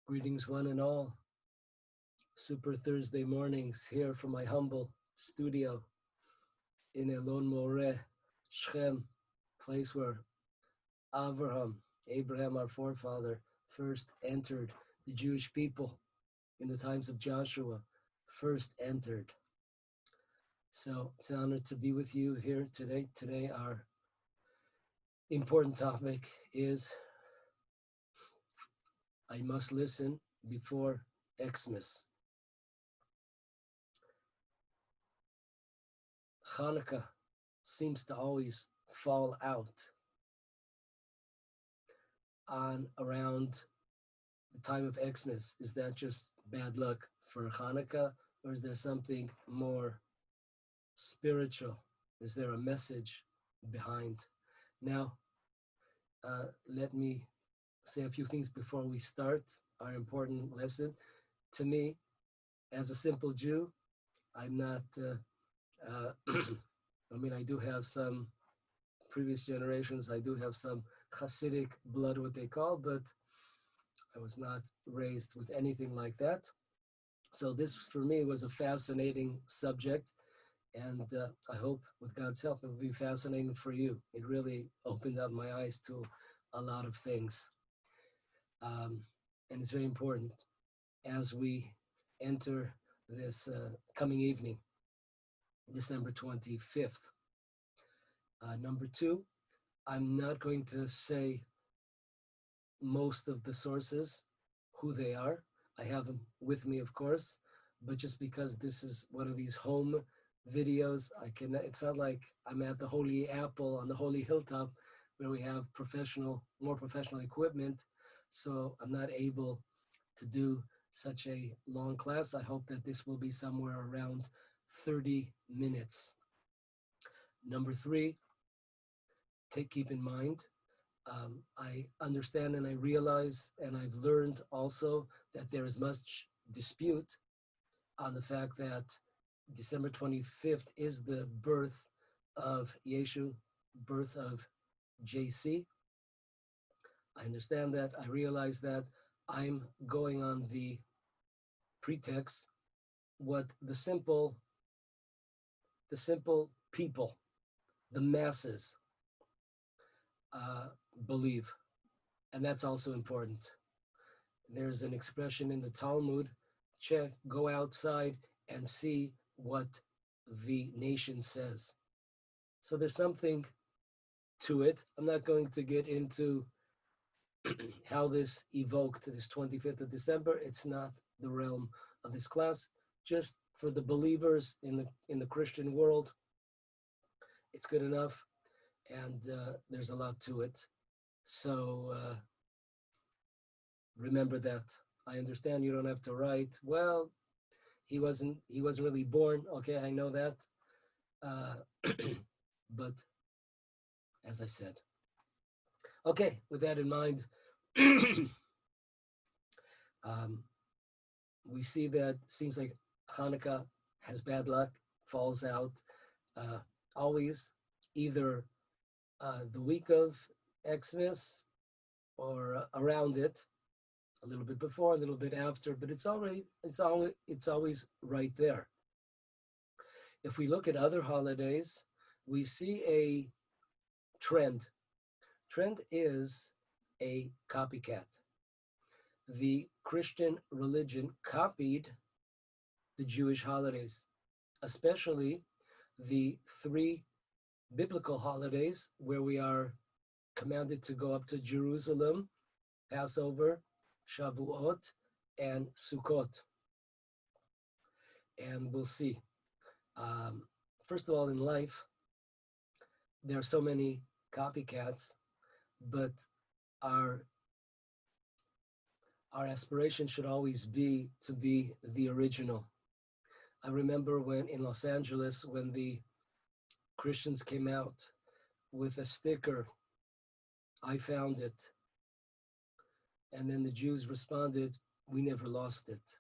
Greetings, one and all. Super Thursday mornings here from my humble studio in Elon Moreh, Shechem, place where Abraham, our forefather, first entered the Jewish people in the times of Joshua, first entered. So it's an honor to be with you here today. Today, our important topic is I must listen before Xmas. Hanukkah seems to always fall out on around the time of Xmas. Is that just bad luck for Hanukkah, or is there something more spiritual? Is there a message behind? Now, let me say a few things before we start our important lesson. To me, as a simple Jew, I'm not, I do have some previous generations, I do have some Hasidic blood, what they call, but I was not raised with anything like that. So this, for me, was a fascinating subject, and I hope, with God's help, it will be fascinating for you. It really opened up my eyes to a lot of things, and it's very important as we enter this coming evening, December 25th. Number two, I'm not going to say most of the sources, who they are. I have them with me, of course, but just because this is one of these home videos, it's not like I'm at the Holy Apple on the Holy Hilltop where we have more professional equipment. So I'm not able to do such a long class. I hope that this will be somewhere around 30 minutes. Number three, keep in mind, I understand and I realize and I've learned also that there is much dispute on the fact that December 25th is the birth of Yeshu, birth of JC. I understand that. I realize that. I'm going on the pretext what the simple people, the masses, believe. And that's also important. There's an expression in the Talmud, go outside and see what the nation says. So there's something to it. I'm not going to get into how this evoked this 25th of December. It's not the realm of this class. Just for the believers in the Christian world, it's good enough. And there's a lot to it. So remember that. I understand you don't have to write, well, he wasn't really born. Okay, I know that. But as I said. Okay, with that in mind, we see that seems like Hanukkah has bad luck, falls out always either the week of Xmas or around it, a little bit before, a little bit after, but it's always right there. If we look at other holidays, we see a trend. Trend is a copycat. The Christian religion copied the Jewish holidays, especially the three biblical holidays where we are commanded to go up to Jerusalem: Passover, Shavuot, and Sukkot. And we'll see. First of all, in life, there are so many copycats, but our aspiration should always be to be the original. I remember when in Los Angeles, when the Christians came out with a sticker, I found it. And then the Jews responded, we never lost it.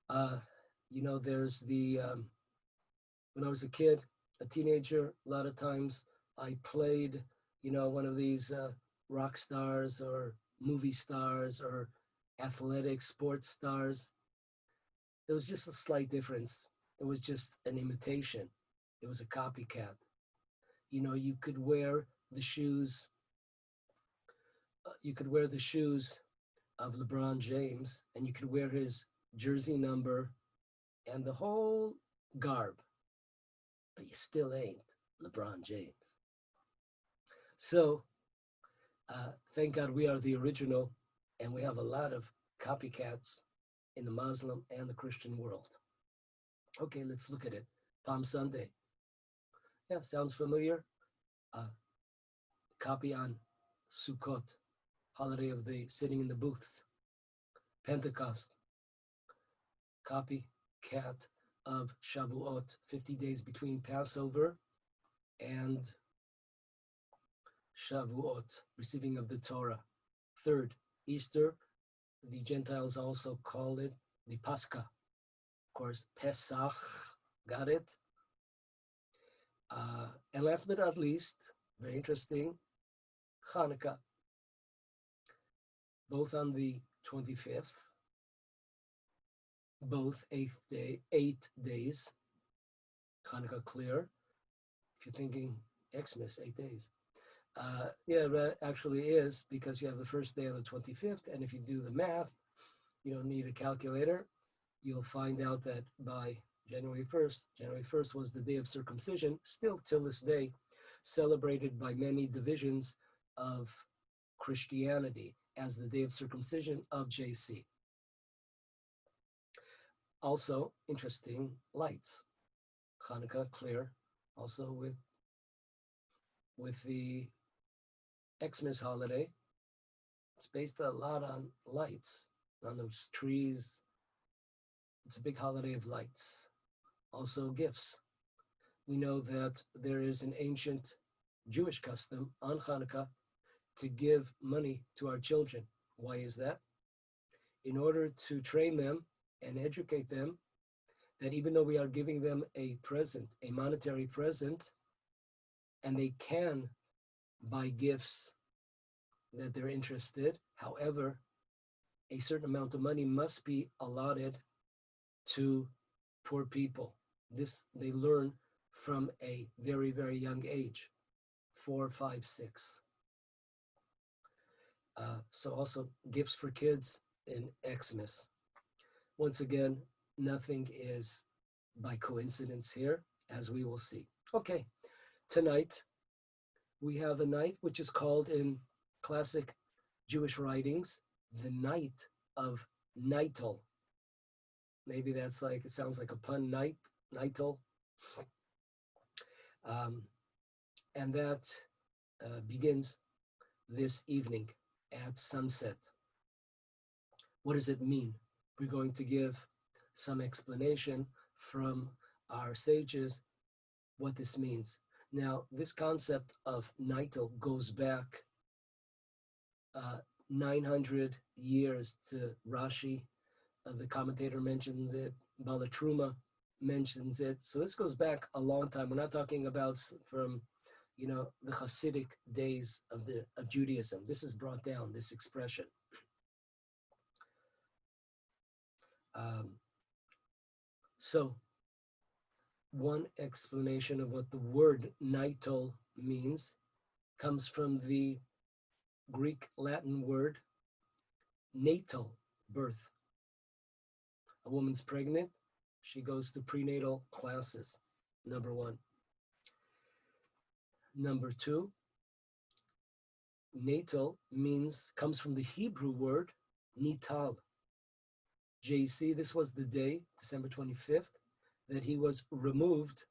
There's when I was a kid, a teenager, a lot of times I played, one of these rock stars or movie stars or athletic sports stars. There was just a slight difference. It was just an imitation. It was a copycat. You know, you could wear the shoes of LeBron James, and you could wear his jersey number and the whole garb, but you still ain't LeBron James. So thank God we are the original, and we have a lot of copycats in the Muslim and the Christian world. Okay, let's look at it. Palm Sunday. Yeah, sounds familiar. Copy on Sukkot, holiday of the sitting in the booths. Pentecost, copycat of Shavuot, 50 days between Passover and Shavuot, receiving of the Torah. Third, Easter, the Gentiles also call it the Pascha. Of course, Pesach, got it? And last but not least, very interesting, Hanukkah, both on the 25th, both 8 days. Hanukkah clear. If you're thinking Xmas, 8 days. Yeah, that actually is, because you have the first day on the 25th, and if you do the math, you don't need a calculator. You'll find out that by January 1st was the day of circumcision, still till this day, celebrated by many divisions of Christianity as the day of circumcision of JC. Also, interesting, lights. Hanukkah, clear, also with the Xmas holiday. It's based a lot on lights, on those trees. It's a big holiday of lights. Also, gifts. We know that there is an ancient Jewish custom on Hanukkah to give money to our children. Why is that? In order to train them and educate them that even though we are giving them a present, a monetary present, and they can buy gifts that they're interested, however, a certain amount of money must be allotted to poor people. This they learn from a very, very young age, 4, 5, 6. So also gifts for kids in Xmas. Once again, nothing is by coincidence here, as we will see. Okay, tonight we have a night which is called in classic Jewish writings the night of Nitel. Maybe that's like, it sounds like a pun, Nitel. And that begins this evening at sunset. What does it mean? We're going to give some explanation from our sages what this means. Now, this concept of Nitel goes back 900 years to Rashi. The commentator mentions it. Balatruma mentions it. So this goes back a long time. We're not talking about from, the Hasidic days of Judaism. This is brought down, this expression. So one explanation of what the word Nitel means comes from the Greek Latin word natal, birth. A woman's pregnant, she goes to prenatal classes, number one. Number two, natal comes from the Hebrew word nital. JC, this was the day, December 25th, that he was removed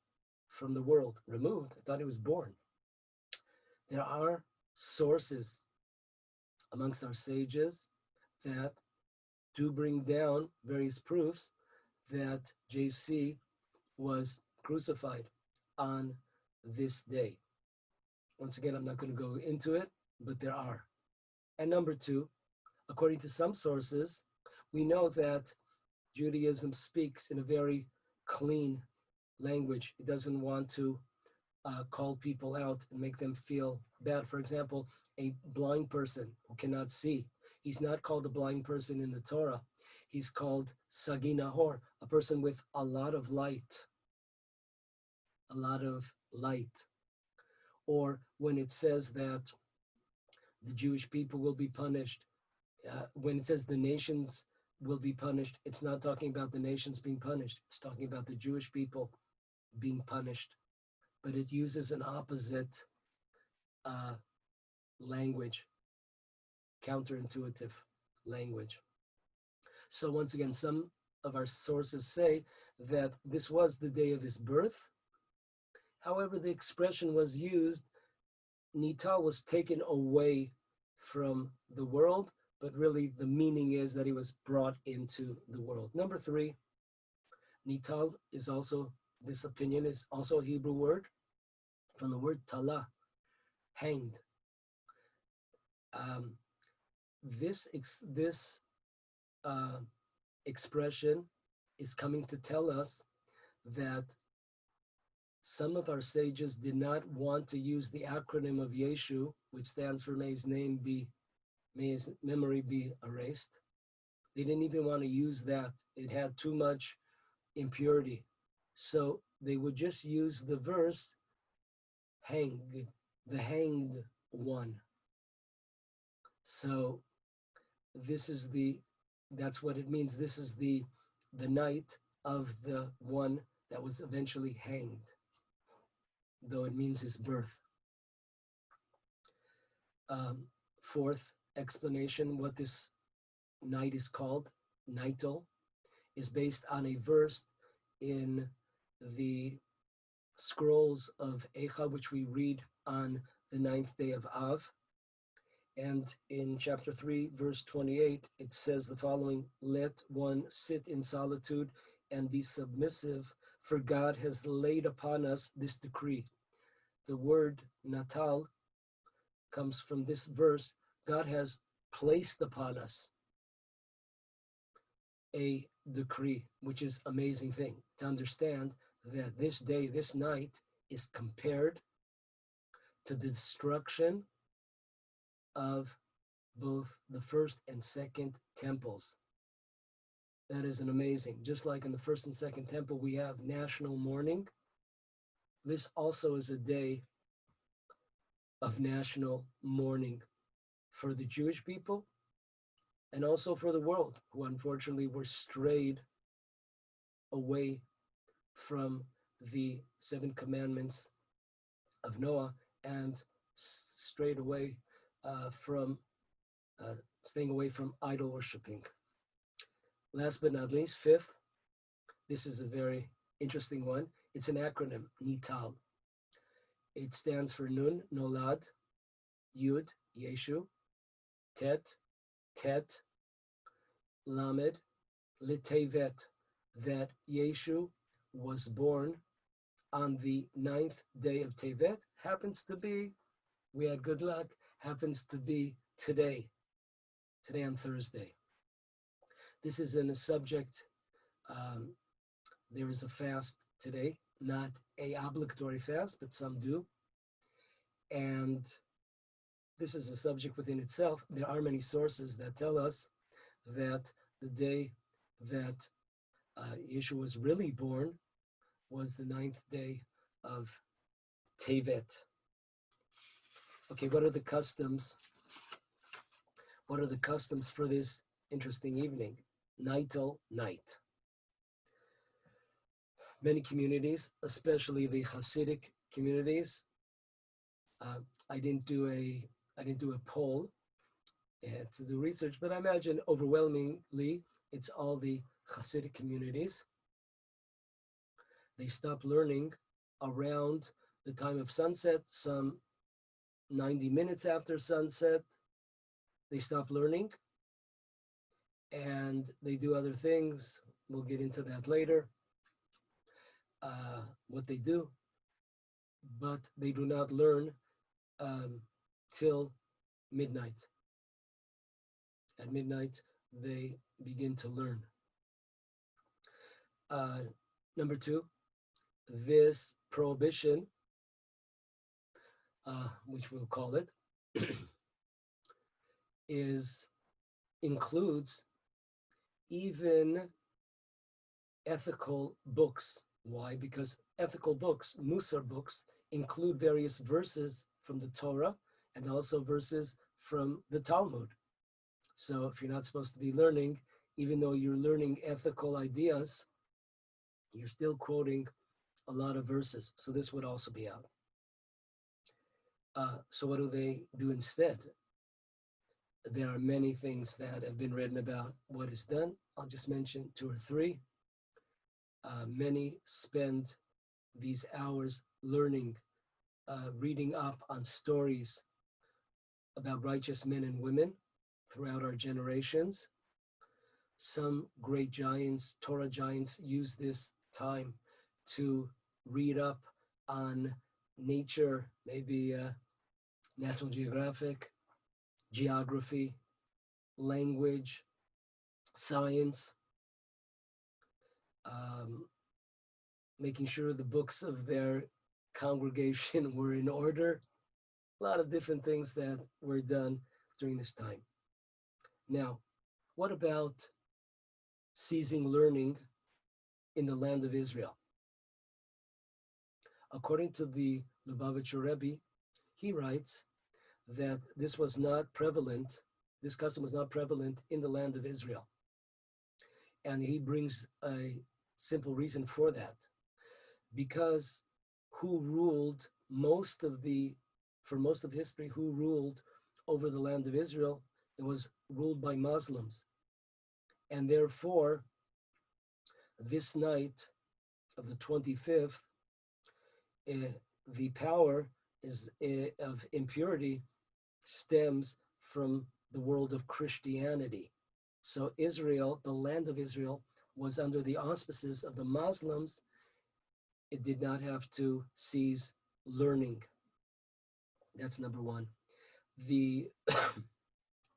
from the world. Removed? I thought he was born. There are sources amongst our sages that do bring down various proofs that JC was crucified on this day. Once again, I'm not going to go into it, but there are. And number two, according to some sources, we know that Judaism speaks in a very clean language. It doesn't want to call people out and make them feel bad. For example, a blind person who cannot see, He's not called a blind person in the Torah. He's called Sagi Nahor, a person with a lot of light. A lot of light. Or when it says that the Jewish people will be punished, when it says the nations will be punished, it's not talking about the nations being punished. It's talking about the Jewish people being punished. But it uses an opposite language, counterintuitive language. So once again, some of our sources say that this was the day of his birth. However, the expression was used, Nital was taken away from the world, but really the meaning is that he was brought into the world. Number 3, Nital is also, this opinion is also a Hebrew word from the word tala, hanged. This expression is coming to tell us that some of our sages did not want to use the acronym of Yeshu, which stands for may his memory be erased. They didn't even want to use that. It had too much impurity. So they would just use the verse, hang, the hanged one. So that's what it means. This is the night of the one that was eventually hanged, though it means his birth. Fourth explanation, what this night is called, Nitel, is based on a verse in the scrolls of Eicha, which we read on the 9th day of Av. And in chapter 3, verse 28, it says the following: let one sit in solitude and be submissive, for God has laid upon us this decree. The word Natal comes from this verse. God has placed upon us a decree, which is an amazing thing to understand that this day, this night, is compared to the destruction of both the first and second temples. That is an amazing. Just like in the first and second temple, we have national mourning. This also is a day of national mourning for the Jewish people and also for the world, who unfortunately were strayed away from the 7 commandments of Noah and strayed away from staying away from idol worshiping. Last but not least, 5th, this is a very interesting one. It's an acronym, Nital. It stands for Nun, Nolad, Yud, Yeshu, Tet, Tet, Lamed, Litevet, that Yeshu was born on the 9th day of Tevet, happens to be, we had good luck, happens to be today on Thursday. This is in a subject, there is a fast today, not a obligatory fast, but some do. And this is a subject within itself. There are many sources that tell us that the day that Yeshua was really born was the 9th day of Tevet. Okay, what are the customs? What are the customs for this interesting evening? Nightel night. Many communities, especially the Hasidic communities, I didn't do a poll to do research, but I imagine overwhelmingly it's all the Hasidic communities. They stop learning around the time of sunset, some 90 minutes after sunset. They stop learning and they do other things. We'll get into that later, what they do, but they do not learn till midnight. At midnight, they begin to learn. Number 2, this prohibition, which we'll call it, is includes even ethical books. Why? Because ethical books, Musar books, include various verses from the Torah and also verses from the Talmud. So if you're not supposed to be learning, even though you're learning ethical ideas, you're still quoting a lot of verses. So this would also be out. So what do they do instead? There are many things that have been written about what is done. I'll just mention two or three. Many spend these hours learning, reading up on stories about righteous men and women throughout our generations. Some great giants, Torah giants, use this time to read up on nature, maybe National Geographic, geography, language, science, um, making sure the books of their congregation were in order. A lot of different things that were done during this time. Now, what about ceasing learning in the land of Israel? According to the Lubavitcher Rebbe, he writes that this was not prevalent, this custom was not prevalent in the land of Israel. And he brings a simple reason for that. Because who ruled for most of history, who ruled over the land of Israel? It was ruled by Muslims. And therefore, this night of the 25th, the power of impurity stems from the world of Christianity. So Israel, the land of Israel, was under the auspices of the Muslims. It did not have to cease learning. That's number one. The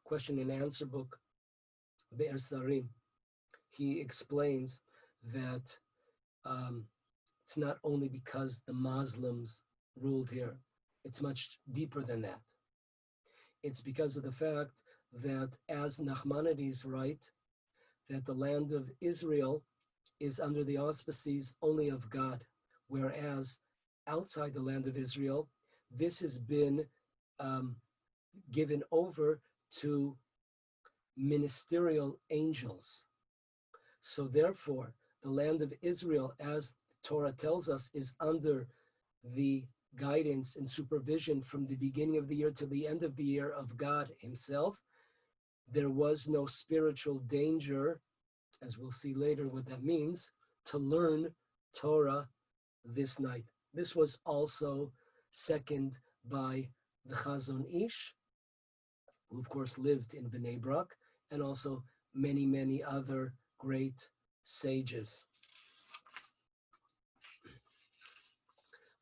question and answer book, Be'er Sarim, he explains that it's not only because the Muslims ruled here, it's much deeper than that. It's because of the fact that, as Nachmanides write, that the land of Israel is under the auspices only of God, whereas outside the land of Israel, this has been given over to ministerial angels. So therefore, the land of Israel, as the Torah tells us, is under the guidance and supervision from the beginning of the year to the end of the year of God himself. There was no spiritual danger, as we'll see later what that means, to learn Torah this night. This was also seconded by the Chazon Ish, who of course lived in Bnei Brak, and also many, many other great sages.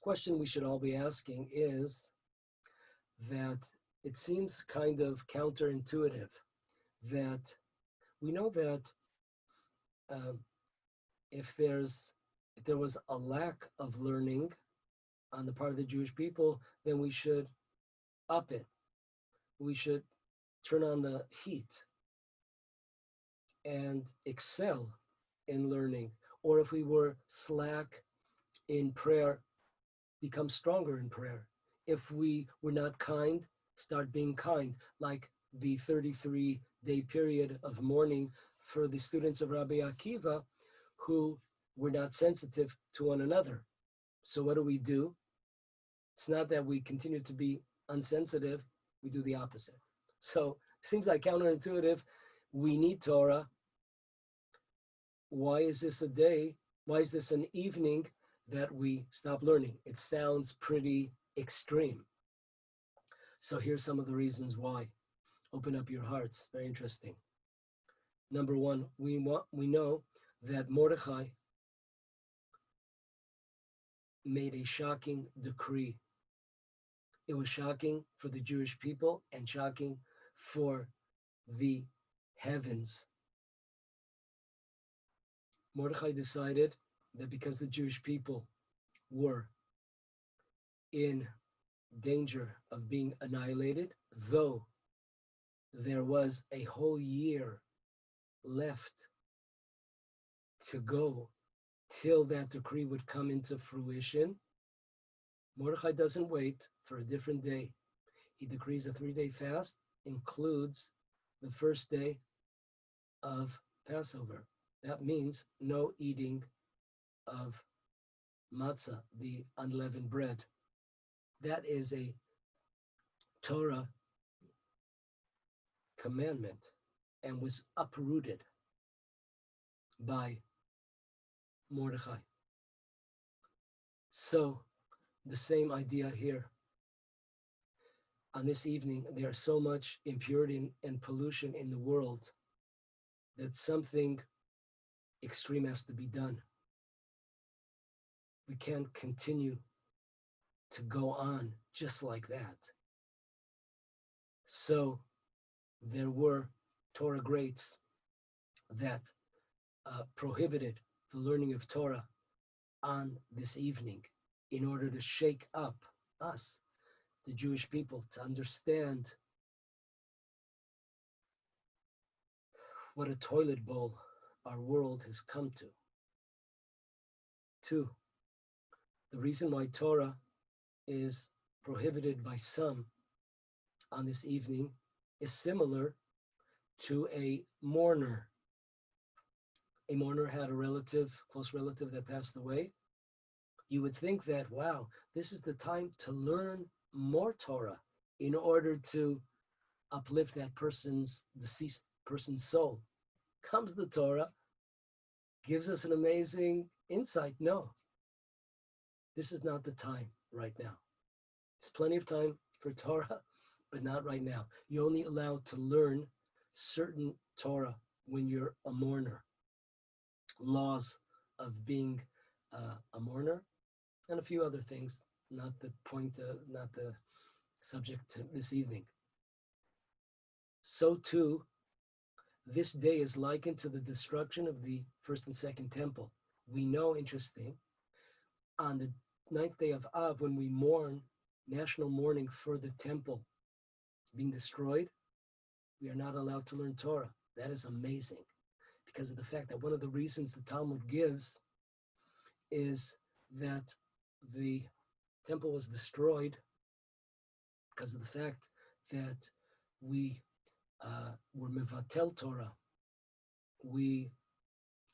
Question we should all be asking is that it seems kind of counterintuitive that we know that if there was a lack of learning on the part of the Jewish people, then we should up it. We should turn on the heat and excel in learning. Or if we were slack in prayer, become stronger in prayer. If we were not kind, start being kind, like the 33-day period of mourning for the students of Rabbi Akiva who were not sensitive to one another. So what do? It's not that we continue to be unsensitive, we do the opposite. So it seems like counterintuitive. We need Torah. Why is this a day? Why is this an evening that we stop learning? It sounds pretty extreme. So here's some of the reasons why. Open up your hearts. Very interesting. Number one, we know that Mordechai made a shocking decree. It was shocking for the Jewish people and shocking for the heavens. Mordechai decided that because the Jewish people were in danger of being annihilated, though there was a whole year left to go till that decree would come into fruition, Mordechai doesn't wait for a different day. He decrees a 3-day fast, includes the first day of Passover. That means no eating of matzah, the unleavened bread. That is a Torah commandment and was uprooted by Mordechai. So the same idea here. On this evening, there's so much impurity and pollution in the world that something extreme has to be done. We can't continue to go on just like that. So there were Torah greats that prohibited the learning of Torah on this evening in order to shake up us, the Jewish people, to understand what a toilet bowl our world has come to. 2, the reason why Torah is prohibited by some on this evening is similar to a mourner. A mourner had a relative, close relative that passed away. You would think that, wow, this is the time to learn more Torah in order to uplift that person's deceased person's soul. Comes the Torah, gives us an amazing insight. No, this is not the time right now. There's plenty of time for Torah, but not right now. You're only allowed to learn certain Torah when you're a mourner. Laws of being a mourner, and a few other things, not the point, not the subject this evening. So too, this day is likened to the destruction of the first and second temple. We know, interesting, on the 9th day of Av, when we mourn, national mourning for the temple being destroyed, we are not allowed to learn Torah. That is amazing, because of the fact that one of the reasons the Talmud gives is that the temple was destroyed because of the fact that we were mevatel Torah. We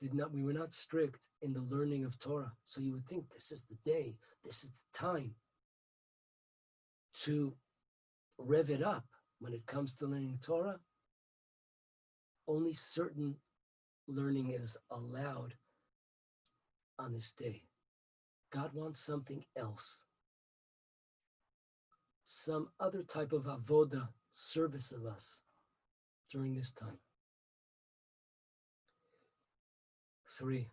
were not strict in the learning of Torah. So you would think this is the day, this is the time to rev it up when it comes to learning Torah. Only certain learning is allowed on this day. God wants something else, some other type of avoda, service of us during this time. 3,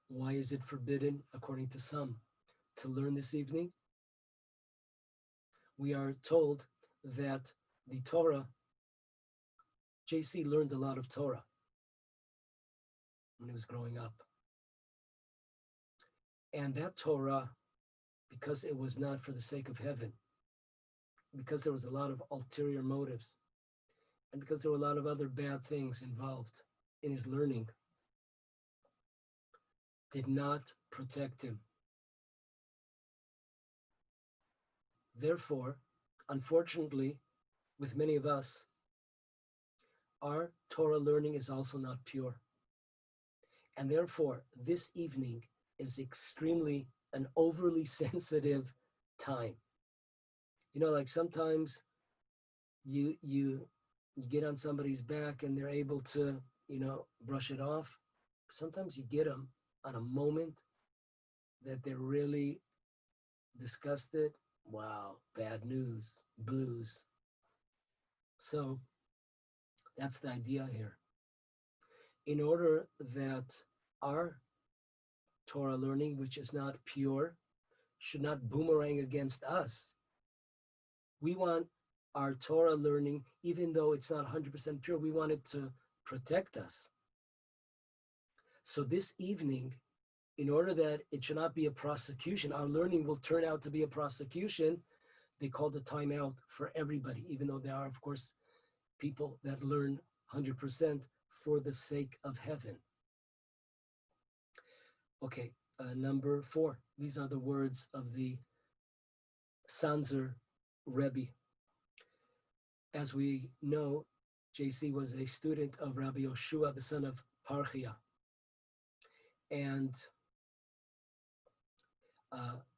why is it forbidden, according to some, to learn this evening? We are told that the Torah, JC learned a lot of Torah when he was growing up. And that Torah, because it was not for the sake of heaven, because there was a lot of ulterior motives, and because there were a lot of other bad things involved in his learning, did not protect him. Therefore, unfortunately, with many of us, our Torah learning is also not pure. And therefore, this evening is extremely an overly sensitive time. You know, like sometimes you get on somebody's back and they're able to, brush it off. Sometimes you get them on a moment that they're really disgusted. Wow, bad news, blues. So that's the idea here. In order that our Torah learning, which is not pure, should not boomerang against us. We want our Torah learning, even though it's not 100% pure, we want it to protect us. So this evening, in order that it should not be a prosecution, our learning will turn out to be a prosecution, they called a timeout for everybody, even though there are, of course, people that learn 100% for the sake of heaven. Okay, number 4. These are the words of the Sanzer Rebbe. As we know, JC was a student of Rabbi Yoshua, the son of Parchia. And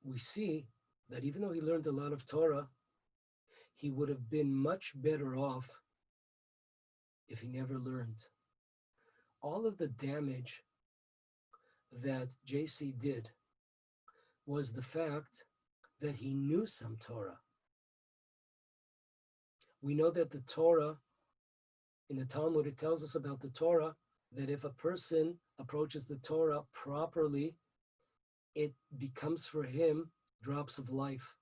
we see that even though he learned a lot of Torah, he would have been much better off if he never learned. All of the damage that JC did was the fact that he knew some Torah. We know that the Torah, in the Talmud, it tells us about the Torah, that if a person approaches the Torah properly, it becomes for him drops of life.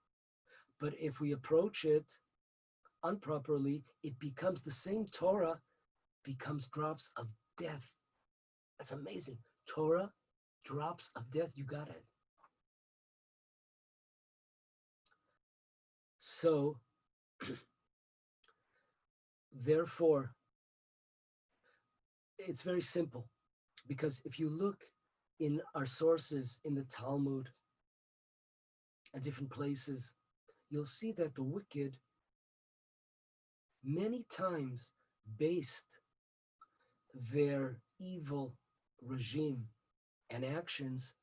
But if we approach it improperly, it becomes the same Torah, becomes drops of death. That's amazing. Torah, drops of death, you got it. So, therefore, it's very simple, because if you look in our sources in the Talmud at different places, you'll see that the wicked many times based their evil regime and actions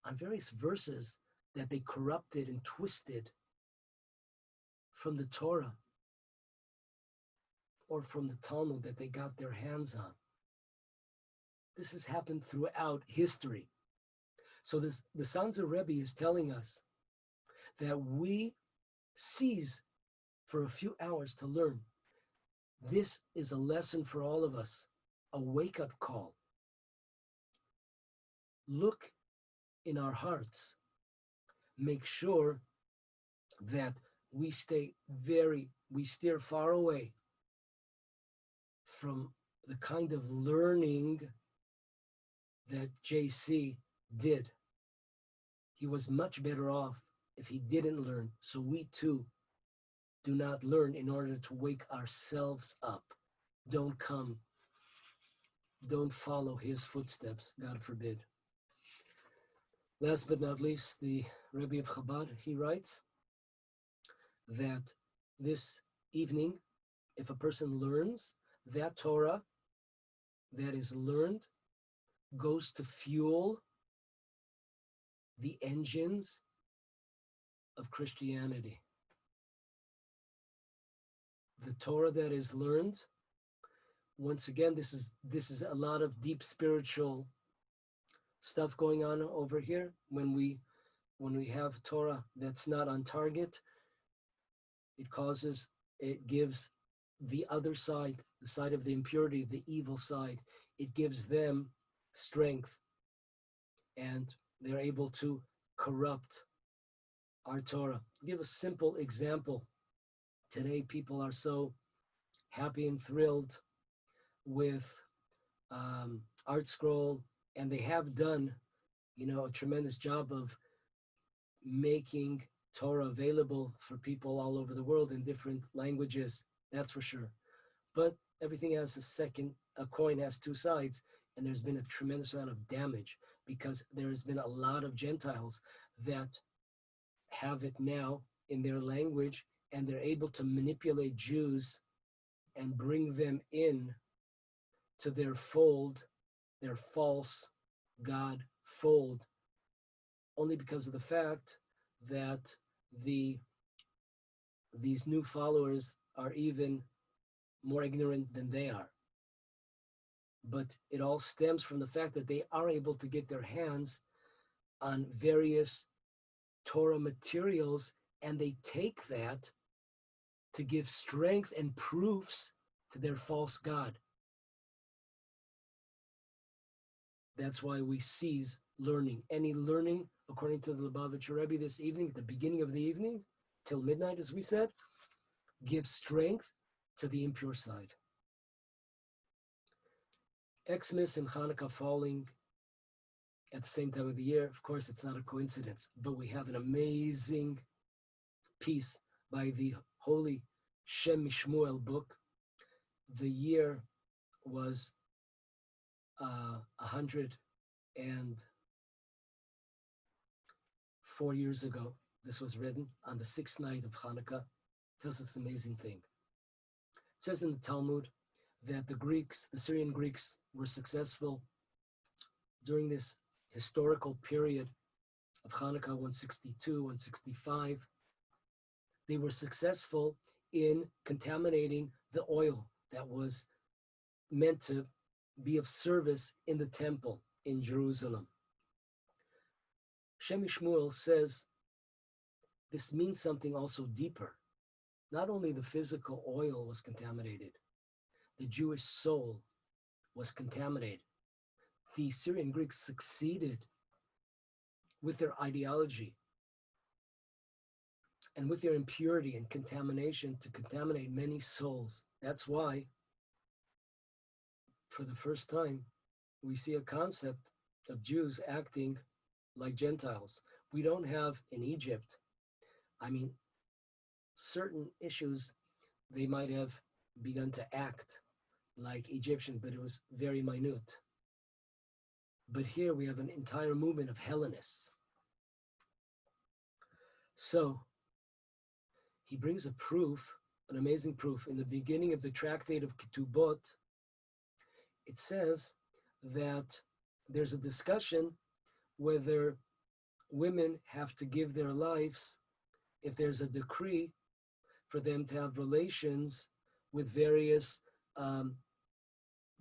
on various verses that they corrupted and twisted from the Torah or from the Talmud that they got their hands on. This has happened throughout history. So the Sanzer Rebbe is telling us that we cease for a few hours to learn. This is a lesson for all of us, a wake-up call. Look in our hearts. Make sure that we steer far away from the kind of learning that JC did. He was much better off if he didn't learn. So we too do not learn in order to wake ourselves up. Don't follow his footsteps, God forbid. Last but not least, the Rebbe of Chabad, he writes that this evening, if a person learns, that Torah that is learned goes to fuel the engines of Christianity. The Torah that is learned, once again, this is a lot of deep spiritual stuff going on over here. When we have Torah that's not on target, it gives the other side, the side of the impurity, the evil side, it gives them strength, and they're able to corrupt our Torah. I'll give a simple example. Today, people are so happy and thrilled with ArtScroll, and they have done, a tremendous job of making Torah available for people all over the world in different languages. That's for sure. But everything has a coin has two sides, and there's been a tremendous amount of damage because there has been a lot of Gentiles that have it now in their language, and they're able to manipulate Jews and bring them in to their fold, their false God fold, only because of the fact that these new followers are even more ignorant than they are. But it all stems from the fact that they are able to get their hands on various Torah materials, and they take that to give strength and proofs to their false God. That's why we cease learning. Any learning, according to the Lubavitcher Rebbe this evening, at the beginning of the evening, till midnight, as we said, gives strength to the impure side. Xmas and Hanukkah falling at the same time of the year, of course, it's not a coincidence, but we have an amazing piece by the holy Shem Mishmuel book. The year was 104 years ago. This was written on the sixth night of Hanukkah. It tells us an amazing thing. It says in the Talmud that the Greeks, the Syrian Greeks, were successful during this historical period of Hanukkah 162, 165. They were successful in contaminating the oil that was meant to be of service in the temple in Jerusalem. Shem Shmuel says this means something also deeper. Not only the physical oil was contaminated, the Jewish soul was contaminated. The Syrian Greeks succeeded with their ideology and with their impurity and contamination to contaminate many souls. That's why, for the first time, we see a concept of Jews acting like Gentiles. We don't have in Egypt, certain issues, they might have begun to act like Egyptians, but it was very minute. But here we have an entire movement of Hellenists. So he brings a proof, an amazing proof. In the beginning of the tractate of Ketubot, it says that there's a discussion whether women have to give their lives if there's a decree for them to have relations with various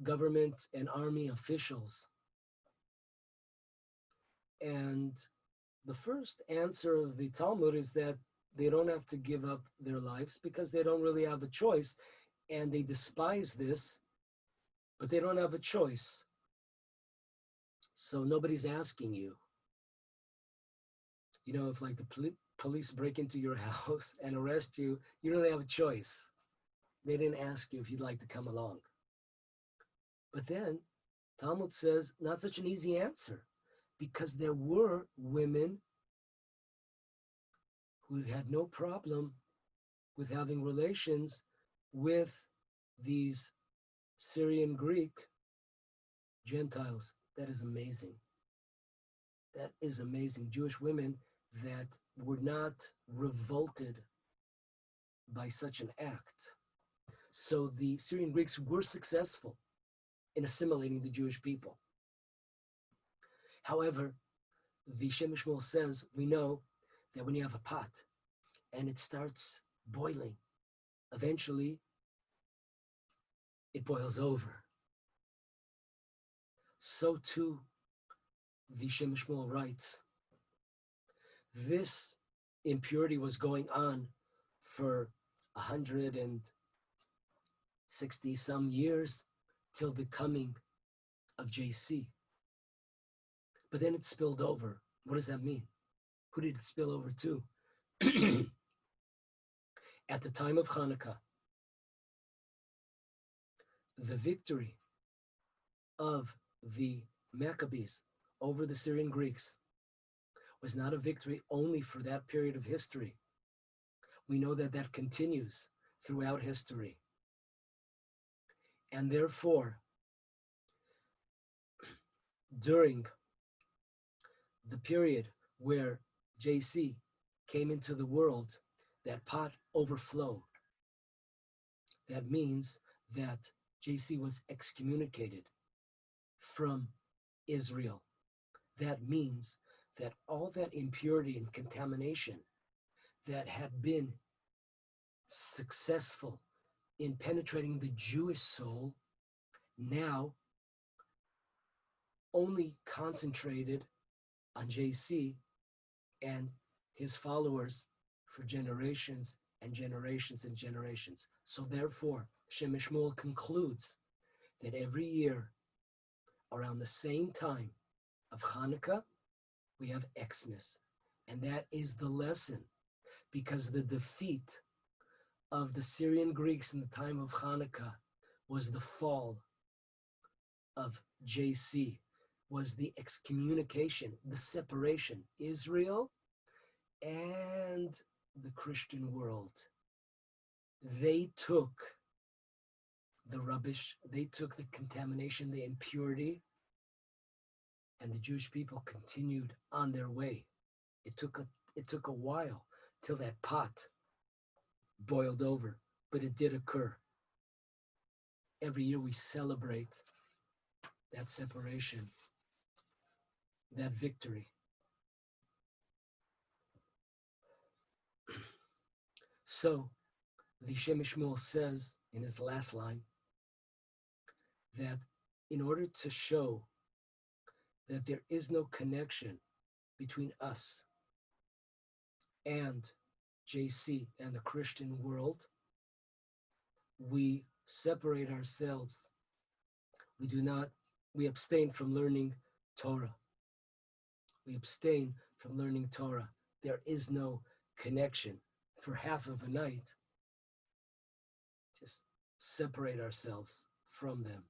government and army officials. And the first answer of the Talmud is that they don't have to give up their lives because they don't really have a choice, and they despise this, but they don't have a choice. So nobody's asking you. You know, if like the police break into your house and arrest you, you really have a choice. They didn't ask you if you'd like to come along. But then Talmud says not such an easy answer, because there were women who had no problem with having relations with these Syrian Greek Gentiles. That is amazing. That is amazing. Jewish women that were not revolted by such an act. So the Syrian Greeks were successful in assimilating the Jewish people. However, the Shem Shmuel says, we know that when you have a pot and it starts boiling, eventually it boils over. So too, the Shem Shmuel writes, this impurity was going on for 160 some years till the coming of JC. But then it spilled over. What does that mean? Who did it spill over to? At the time of Hanukkah, the victory of the Maccabees over the Syrian Greeks was not a victory only for that period of history. We know that that continues throughout history. And therefore, during the period where JC came into the world, that pot overflowed. That means that JC was excommunicated from Israel. That means that all that impurity and contamination that had been successful in penetrating the Jewish soul now only concentrated on JC and his followers for generations and generations and generations. So therefore, Shem Shmuel concludes that every year, around the same time of Hanukkah, we have Xmas. And that is the lesson, because the defeat of the Syrian Greeks in the time of Hanukkah was the fall of JC, was the excommunication, the separation. Israel and the Christian world. They took the rubbish, they took the contamination, the impurity, and the Jewish people continued on their way. It took a while till that pot boiled over, but it did occur. Every year we celebrate that separation, that victory. So the Shem MiShmuel says in his last line that in order to show that there is no connection between us and JC and the Christian world, we separate ourselves. We abstain from learning Torah. We abstain from learning Torah. There is no connection for half of a night. Just separate ourselves from them.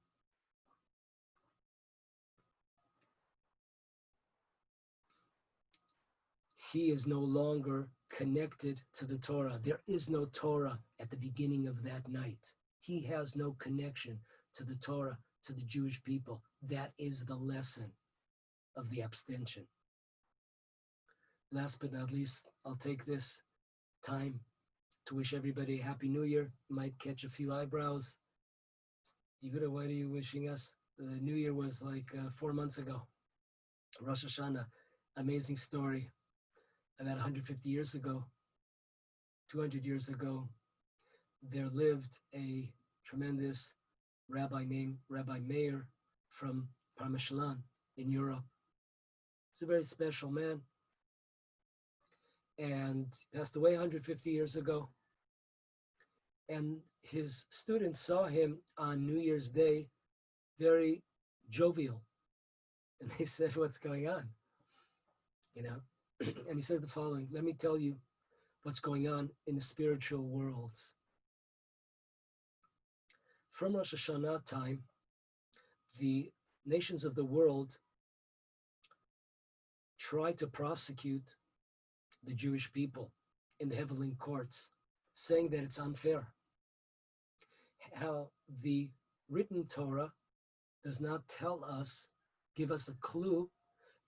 He is no longer connected to the Torah. There is no Torah at the beginning of that night. He has no connection to the Torah, to the Jewish people. That is the lesson of the abstention. Last but not least, I'll take this time to wish everybody a Happy New Year. Might catch a few eyebrows. Yehuda, what are you wishing us? The New Year was like 4 months ago. Rosh Hashanah, amazing story. About 150 years ago, 200 years ago, there lived a tremendous rabbi named Rabbi Meir from Parmeshlan in Europe. He's a very special man and passed away 150 years ago. And his students saw him on New Year's Day very jovial. And they said, "What's going on?" You know? And he said the following: "Let me tell you what's going on in the spiritual worlds. From Rosh Hashanah time, the nations of the world try to prosecute the Jewish people in the heavenly courts, saying that it's unfair. How the written Torah does not tell us, give us a clue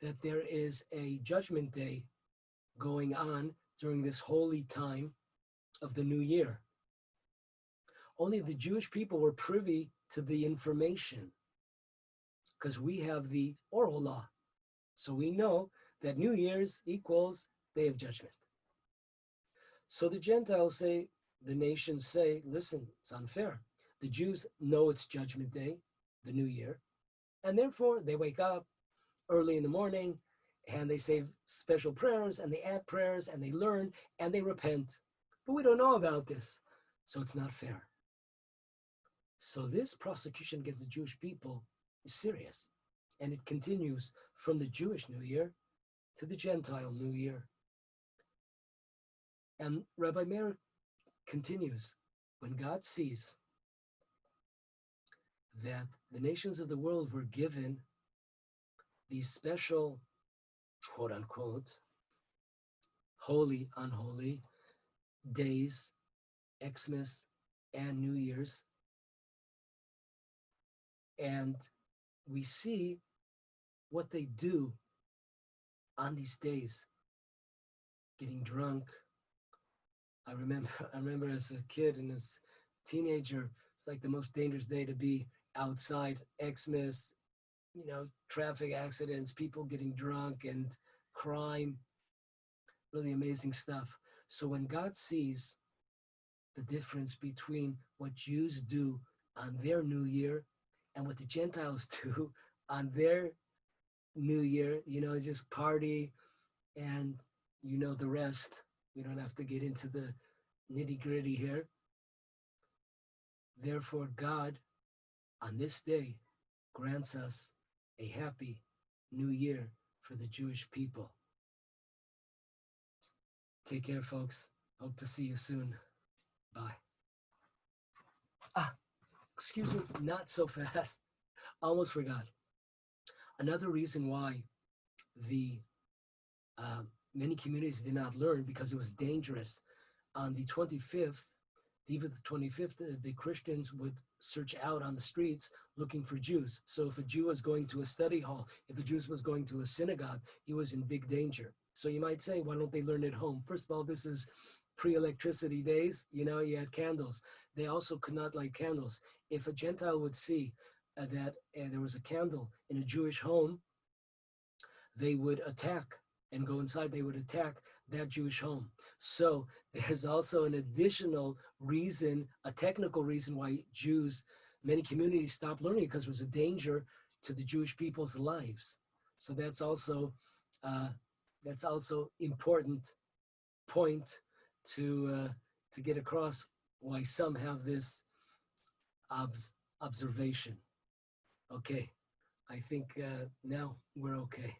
that there is a judgment day going on during this holy time of the new year. Only the Jewish people were privy to the information because we have the oral law. So we know that New Year's equals Day of Judgment. So the Gentiles say, the nations say, listen, it's unfair. The Jews know it's Judgment Day, the New Year, and therefore they wake up early in the morning and they say special prayers and they add prayers and they learn and they repent. But we don't know about this, so it's not fair. So this prosecution against the Jewish people is serious, and it continues from the Jewish New Year to the Gentile New Year. And Rabbi Meir continues, when God sees that the nations of the world were given these special, quote unquote, holy, unholy days, Xmas and New Year's, and we see what they do on these days, getting drunk. I remember as a kid and as a teenager, it's like the most dangerous day to be outside. Xmas, traffic accidents, people getting drunk and crime, really amazing stuff. So when God sees the difference between what Jews do on their New Year and what the Gentiles do on their New Year, just party and the rest. We don't have to get into the nitty-gritty here. Therefore, God, on this day, grants us a happy New Year for the Jewish people. Take care, folks. Hope to see you soon. Bye. Excuse me, not so fast. Almost forgot. Another reason why the many communities did not learn, because it was dangerous on the 25th, the eve of the 25th, the Christians would search out on the streets looking for Jews. So if a Jew was going to a study hall, if a Jew was going to a synagogue, he was in big danger. So you might say, why don't they learn at home? First of all, this is pre-electricity days. You had candles. They also could not light candles. If a Gentile would see that there was a candle in a Jewish home, they would attack and go inside. They would attack that Jewish home. So there's also an additional reason, a technical reason why many communities stopped learning, because it was a danger to the Jewish people's lives. So that's also important point to get across, why some have this observation. Okay, I think now we're okay.